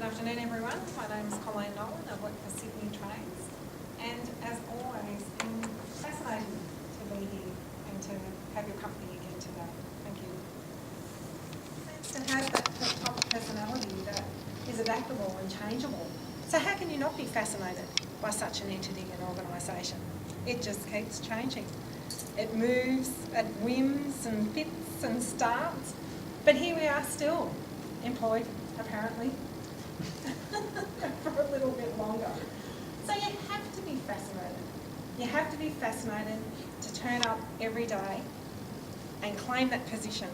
Good afternoon, everyone. My name is Colleen Oct. I work for Sydney Trains, and as always, it's fascinating to be here and to have your company again today. Thank you. And have that top personality that is adaptable and changeable. So how can you not be fascinated by such an entity and organisation? It just keeps changing. It moves at whims and fits and starts, but here we are still employed, apparently, for a little bit longer. So you have to be fascinated. You have to be fascinated to turn up every day and claim that position,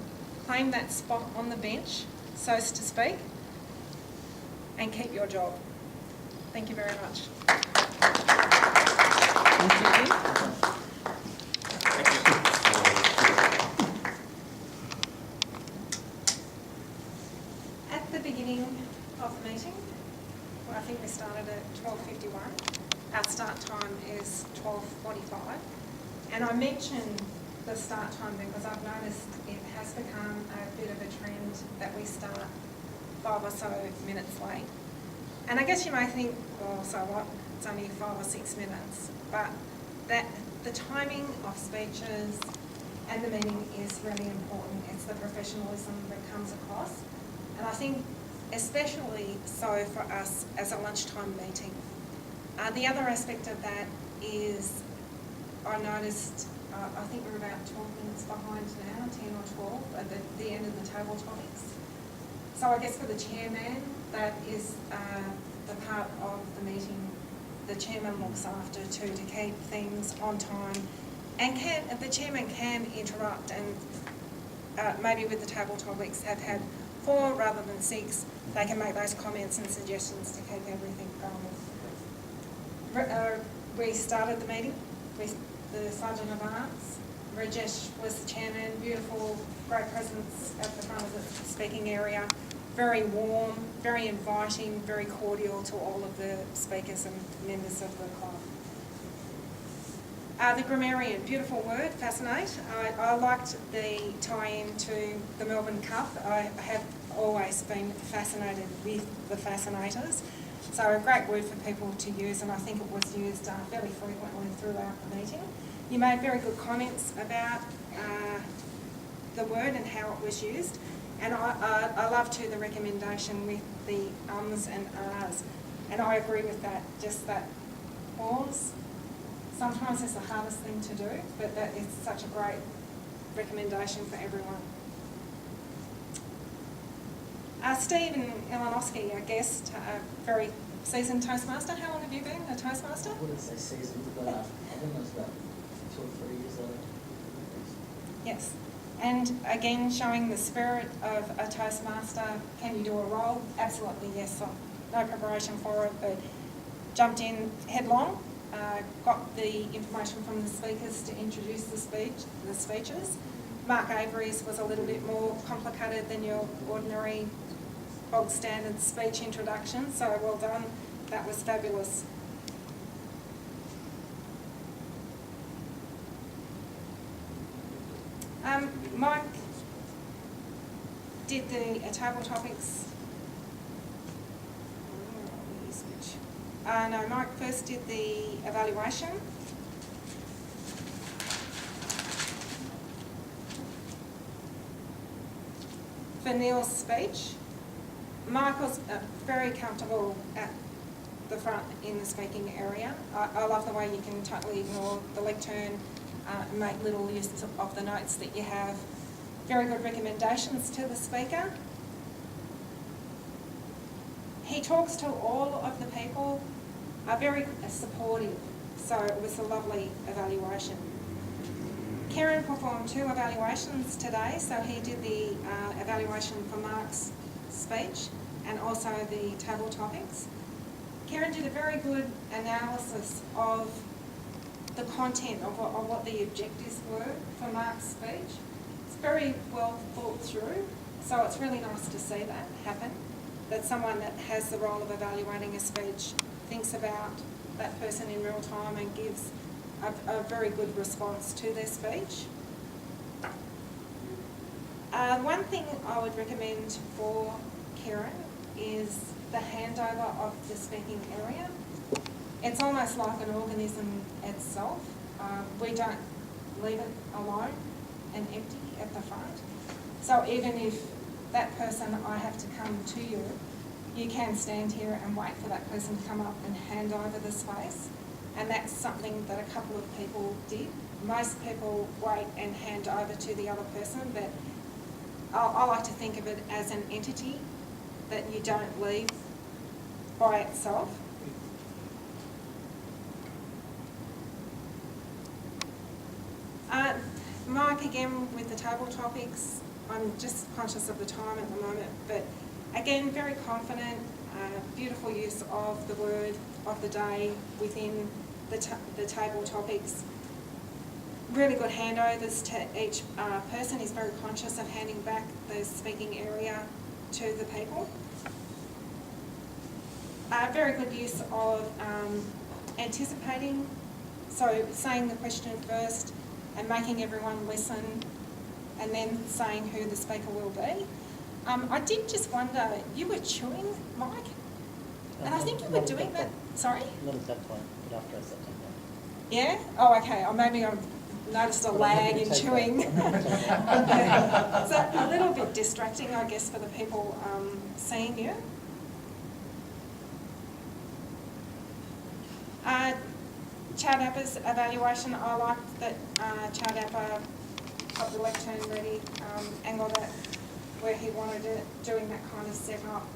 claim that spot on the bench, so to speak, and keep your job. Thank you very much. Thank you. At the beginning of the meeting, well, I think we started at 12:51. Our start time is 12:45. And I mentioned the start time because I've noticed it has become a bit of a trend that we start 5 or so minutes late. And I guess you may think, well, so what? It's only 5 or 6 minutes. But that the timing of speeches and the meeting is really important. It's the professionalism that comes across. And I think especially so for us as a lunchtime meeting. The other aspect of that is I noticed, I think we're about 12 minutes behind now, 10 or 12 at the end of the table topics. So I guess for the chairman, that is the part of the meeting the chairman looks after to keep things on time. And the chairman can interrupt and maybe with the table topics have had 4 rather than 6, they can make those comments and suggestions to keep everything going. We started the meeting with the Sergeant of Arts. Rajesh was the chairman, beautiful, great presence at the front of the speaking area, very warm, very inviting, very cordial to all of the speakers and members of the club. The grammarian, beautiful word, fascinate. I liked the tie-in to the Melbourne Cup. I have always been fascinated with the fascinators. So a great word for people to use, and I think it was used fairly frequently throughout the meeting. You made very good comments about the word and how it was used. And I love too the recommendation with the ums and ahs. And I agree with that, just that pause. Sometimes it's the hardest thing to do, but that is such a great recommendation for everyone. Stephen Ilanowski, our guest, a very seasoned Toastmaster. How long have you been a Toastmaster? I wouldn't say seasoned, but I think it was about 2 or 3 years old. Yes. And again, showing the spirit of a Toastmaster. Can you do a role? Absolutely, yes. No preparation for it, but jumped in headlong. Got the information from the speakers to introduce the speeches. Mark Avery's was a little bit more complicated than your ordinary bog standard speech introduction, so well done. That was fabulous. Mike did the table topics. No, Mike first did the evaluation. For Neil's speech, Mike was very comfortable at the front in the speaking area. I love the way you can totally ignore the lectern, make little use of the notes that you have. Very good recommendations to the speaker. He talks to all of the people, very supportive, so it was a lovely evaluation. Kieran performed 2 evaluations today, so he did the evaluation for Mark's speech and also the table topics. Kieran did a very good analysis of the content of what the objectives were for Mark's speech. It's very well thought through, so it's really nice to see that happen, that someone that has the role of evaluating a speech thinks about that person in real time and gives a very good response to their speech. One thing I would recommend for Kieran is is the handover of the speaking area. It's almost like an organism itself. We don't leave it alone and empty at the front. So even if that person, I have to come to you, you can stand here and wait for that person to come up and hand over the space. And that's something that a couple of people did. Most people wait and hand over to the other person, but I like to think of it as an entity that you don't leave by itself. Mike, again, with the table topics, I'm just conscious of the time at the moment, but again, very confident, beautiful use of the word of the day within the table topics. Really good handovers to each person. He's very conscious of handing back the speaking area to the people. Very good use of anticipating, so saying the question first and making everyone listen and then saying who the speaker will be. I did just wonder, you were chewing, Mike? And I think you were doing that, sorry? Not at that point, but after I said something. Yeah? Oh, okay. Or maybe I've noticed a lag in chewing. So a little bit distracting, I guess, for the people seeing you. Chad Appa's evaluation, I liked that Chad Appa got the left turn ready, angled it where he wanted it, doing that kind of setup.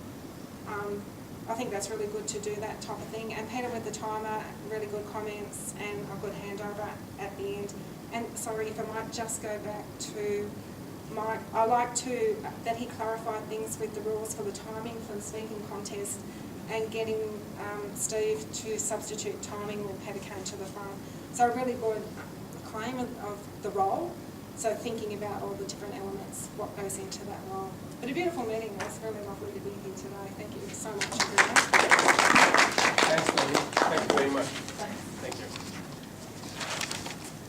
I think that's really good to do that type of thing. And Peter with the timer, really good comments and a good handover at the end. And sorry, if I might just go back to Mike, I like that he clarified things with the rules for the timing for the speaking contest and getting Steve to substitute timing when Peter came to the front. So a really good claim of the role. So thinking about all the different elements, what goes into that role. But a beautiful meeting. It was really lovely to be here today. Thank you so much, everyone.